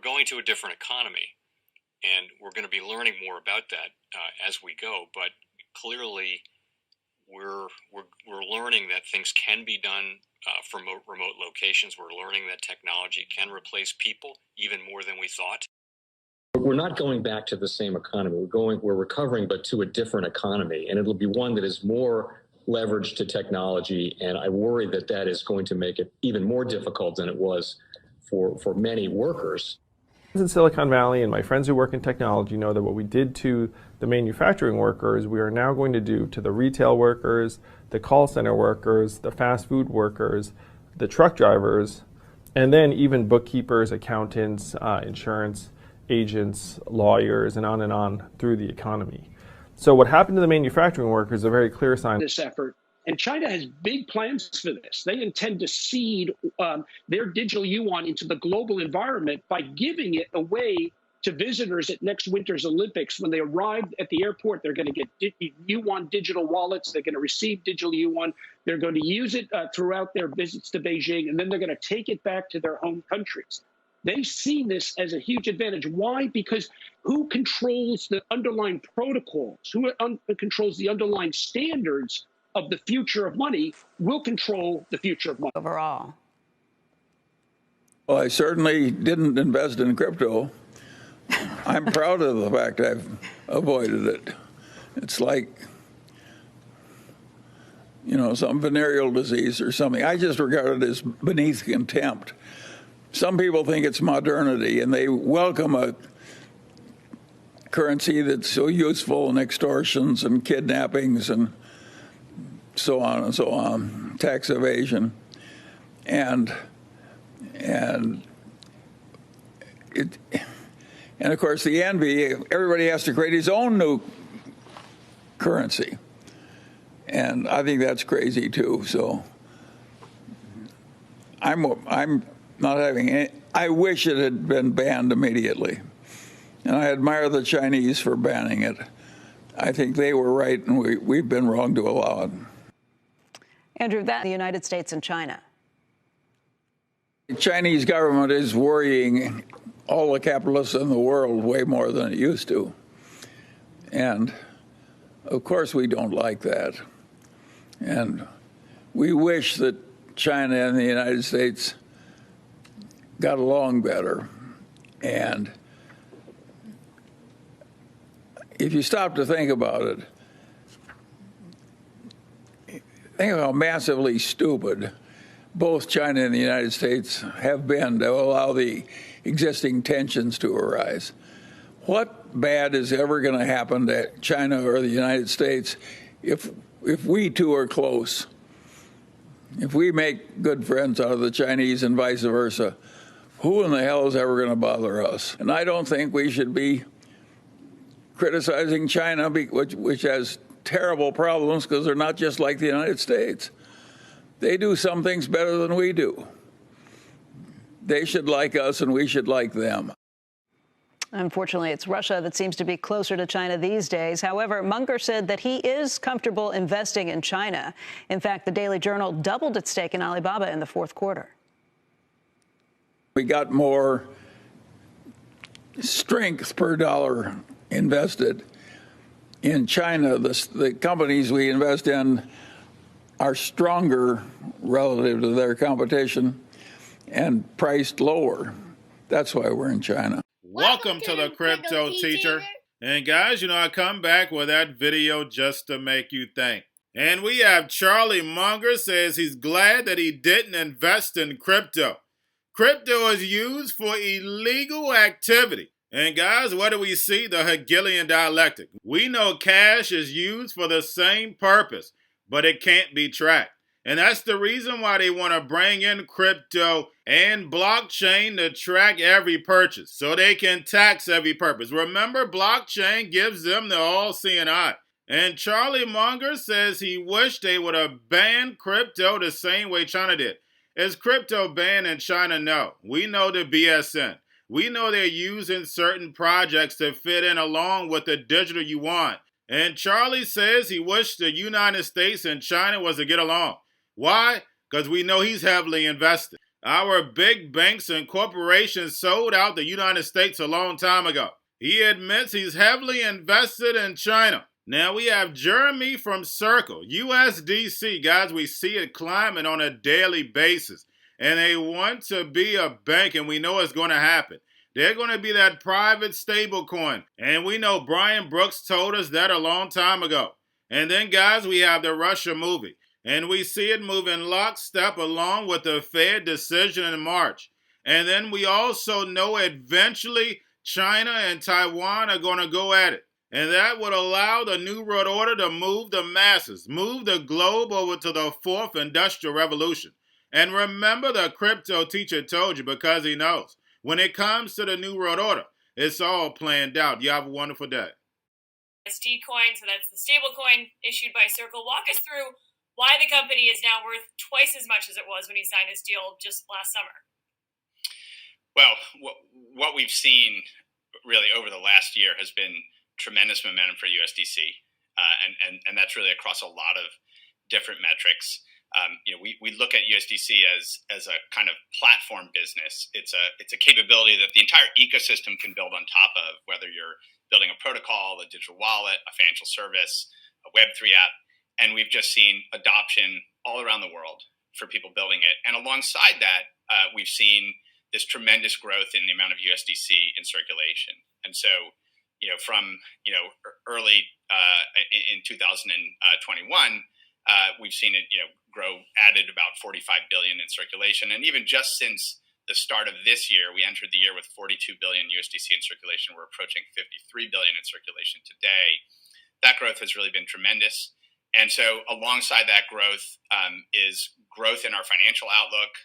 going to a different economy, and we're going to be learning more about that as we go. But clearly, we're learning that things can be done from remote locations. We're learning that technology can replace people even more than we thought. We're not going back to the same economy. We're recovering, but to a different economy, and it'll be one that is more leveraged to technology. And I worry that that is going to make it even more difficult than it was for many workers. In Silicon Valley, and my friends who work in technology know that what we did to the manufacturing workers, we are now going to do to the retail workers, the call center workers, the fast food workers, the truck drivers, and then even bookkeepers, accountants, insurance agents, lawyers, and on through the economy. So what happened to the manufacturing workers is a very clear sign. This effort, and China has big plans for this. They intend to seed their digital yuan into the global environment by giving it away to visitors at next winter's Olympics. When they arrive at the airport, they're going to get yuan digital wallets. They're going to receive digital yuan. They're going to use it throughout their visits to Beijing, and then they're going to take it back to their home countries. They see this as a huge advantage. Why? Because who controls the underlying protocols, who controls the underlying standards of the future of money will control the future of money. Overall. Well, I certainly didn't invest in crypto. I'm proud of the fact I've avoided it. It's like, some venereal disease or something. I just regard it as beneath contempt. Some people think it's modernity, and they welcome a currency that's so useful in extortions and kidnappings and so on, tax evasion, and of course the envy. Everybody has to create his own new currency, and I think that's crazy too. So I'm not having any. I wish it had been banned immediately. And I admire the Chinese for banning it. I think they were right, and we've been wrong to allow it. Andrew, that the United States and China. The Chinese government is worrying all the capitalists in the world way more than it used to. And, of course, we don't like that. And we wish that China and the United States got along better. And if you stop to think about it, think of how massively stupid both China and the United States have been to allow the existing tensions to arise. What bad is ever going to happen to China or the United States if we two are close? If we make good friends out of the Chinese and vice versa, who in the hell is ever going to bother us? And I don't think we should be criticizing China, which has terrible problems because they're not just like the United States. They do some things better than we do. They should like us and we should like them. Unfortunately, it's Russia that seems to be closer to China these days. However, Munger said that he is comfortable investing in China. In fact, the Daily Journal doubled its stake in Alibaba in the fourth quarter. We got more strength per dollar invested in China. The companies we invest in are stronger relative to their competition and priced lower. That's why we're in China. Welcome to the Crypto Teacher. And guys, I come back with that video just to make you think. And we have Charlie Munger says he's glad that he didn't invest in crypto. Crypto is used for illegal activity. And guys, what do we see? The Hegelian dialectic. We know cash is used for the same purpose, but it can't be tracked. And that's the reason why they want to bring in crypto and blockchain to track every purchase so they can tax every purpose. Remember, blockchain gives them the all-seeing eye. And Charlie Munger says he wished they would have banned crypto the same way China did. Is crypto banned in China? No. We know the BSN. We know they're using certain projects to fit in along with the digital yuan. And Charlie says he wished the United States and China was to get along. Why? Because we know he's heavily invested. Our big banks and corporations sold out the United States a long time ago. He admits he's heavily invested in China. Now we have Jeremy from Circle, USDC. Guys, we see it climbing on a daily basis. And they want to be a bank, and we know it's going to happen. They're going to be that private stablecoin. And we know Brian Brooks told us that a long time ago. And then, guys, we have the Russia movie. And we see it moving lockstep along with the Fed decision in March. And then we also know eventually China and Taiwan are going to go at it. And that would allow the New World Order to move the masses, move the globe over to the fourth industrial revolution. And remember, the crypto teacher told you, because he knows. When it comes to the New World Order, it's all planned out. You have a wonderful day. USD coin, so that's the stablecoin issued by Circle. Walk us through why the company is now worth twice as much as it was when he signed this deal just last summer. Well, what we've seen really over the last year has been tremendous momentum for USDC, and that's really across a lot of different metrics. We look at USDC as a kind of platform business. It's a capability that the entire ecosystem can build on top of, whether you're building a protocol, a digital wallet, a financial service, a Web3 app. And we've just seen adoption all around the world for people building it. And alongside that, we've seen this tremendous growth in the amount of USDC in circulation. And so, from early in 2021, we've seen it grow, added about 45 billion in circulation. And even just since the start of this year, we entered the year with 42 billion USDC in circulation. We're approaching 53 billion in circulation today. That growth has really been tremendous. And so alongside that growth is growth in our financial outlook,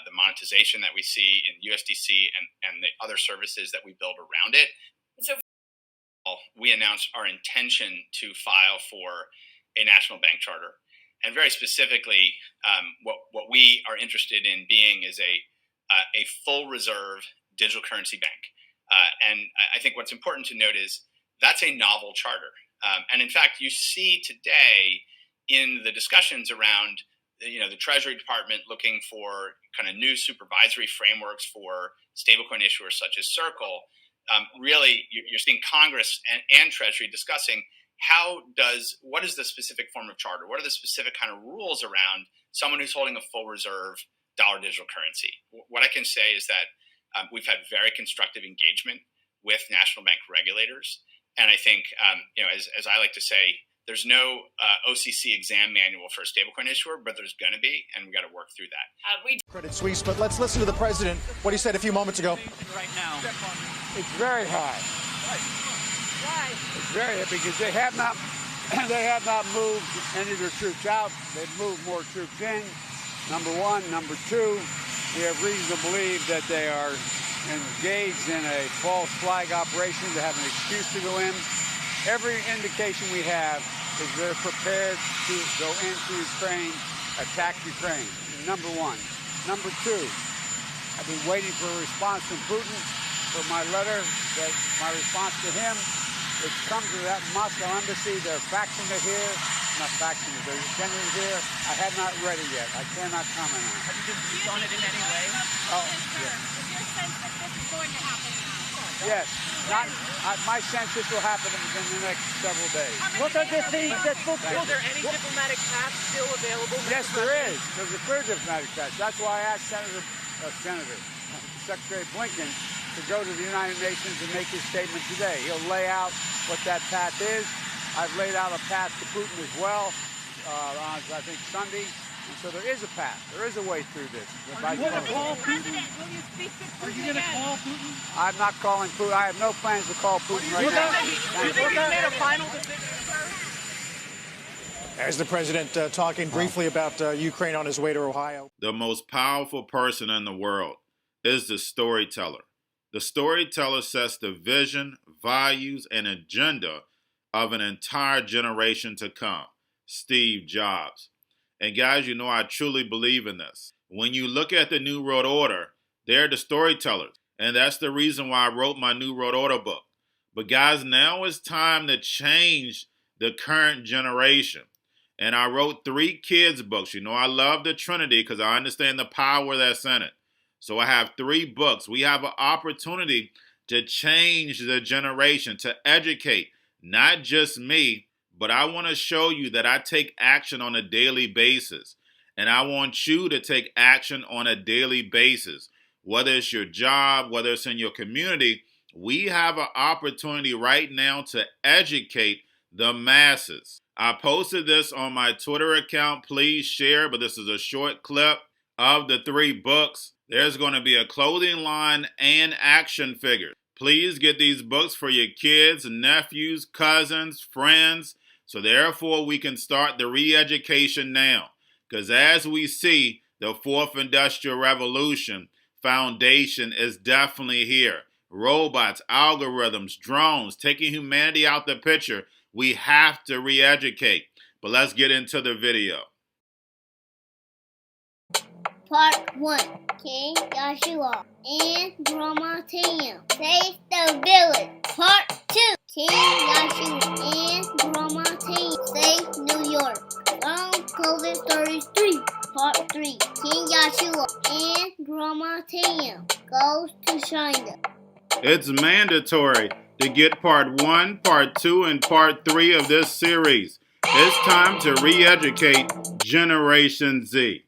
the monetization that we see in USDC and the other services that we build around it. So we announced our intention to file for a national bank charter. And very specifically, what we are interested in being is a full reserve digital currency bank. And I think what's important to note is that's a novel charter. And in fact, you see today in the discussions around the Treasury Department looking for kind of new supervisory frameworks for stablecoin issuers such as Circle. Really, you're seeing Congress and Treasury discussing what is the specific form of charter? What are the specific kind of rules around someone who's holding a full reserve dollar digital currency? What I can say is that we've had very constructive engagement with national bank regulators. And I think, as I like to say, there's no OCC exam manual for a stablecoin issuer, but there's going to be, and we got to work through that. Credit Suisse, but let's listen to the president, what he said a few moments ago. Right now, it's very high. why? It's very high because they have not moved any of their troops out. They've moved more troops in. Number one. Number two, we have reason to believe that they are engaged in a false flag operation to have an excuse to go in. Every indication we have is they're prepared to go into Ukraine, attack Ukraine, number one. Number two, I've been waiting for a response from Putin for my letter, my response to him. It's come to that Moscow embassy. They're faxing it here. Not faxing it, they're sending it here. I have not read it yet. I cannot comment on it. Have you been briefed on it in any way? Oh, yeah. Is your sense that this is going to happen now? Yes. My sense this will happen within the next several days. What are the things that is there any diplomatic path still available? Yes, there is. There's a clear diplomatic path. That's why I asked Secretary Blinken to go to the United Nations and make his statement today. He'll lay out what that path is. I've laid out a path to Putin as well on, I think, Sunday. And so there is a path. There is a way through this. Are you going to call Putin? Will you speak to Putin? Are you going to call Putin? I'm not calling Putin. I have no plans to call Putin right now. Do you think he made a final decision? As the president talking briefly about Ukraine on his way to Ohio. The most powerful person in the world is the storyteller. The storyteller sets the vision, values, and agenda of an entire generation to come. Steve Jobs. And guys, I truly believe in this. When you look at the New World Order, they're the storytellers. And that's the reason why I wrote my New World Order book. But guys, now it's time to change the current generation. And I wrote 3 kids' books. I love the Trinity because I understand the power that's in it. So I have 3 books. We have an opportunity to change the generation, to educate, not just me, but I want to show you that I take action on a daily basis. And I want you to take action on a daily basis. Whether it's your job, whether it's in your community, we have an opportunity right now to educate the masses. I posted this on my Twitter account. Please share, but this is a short clip of the 3 books. There's going to be a clothing line and action figures. Please get these books for your kids, nephews, cousins, friends, so therefore we can start the re-education now. Because as we see, the 4th Industrial Revolution foundation is definitely here. Robots, algorithms, drones, taking humanity out the picture. We have to re-educate. But let's get into the video. Part 1. King Joshua and Grandma Tam save the village. Part 2. King Joshua and Grandma Tam save New York from COVID Stories 3. Part 3. King Joshua and Grandma Tam goes to China. It's mandatory to get part 1, part 2, and part 3 of this series. It's time to re-educate Generation Z.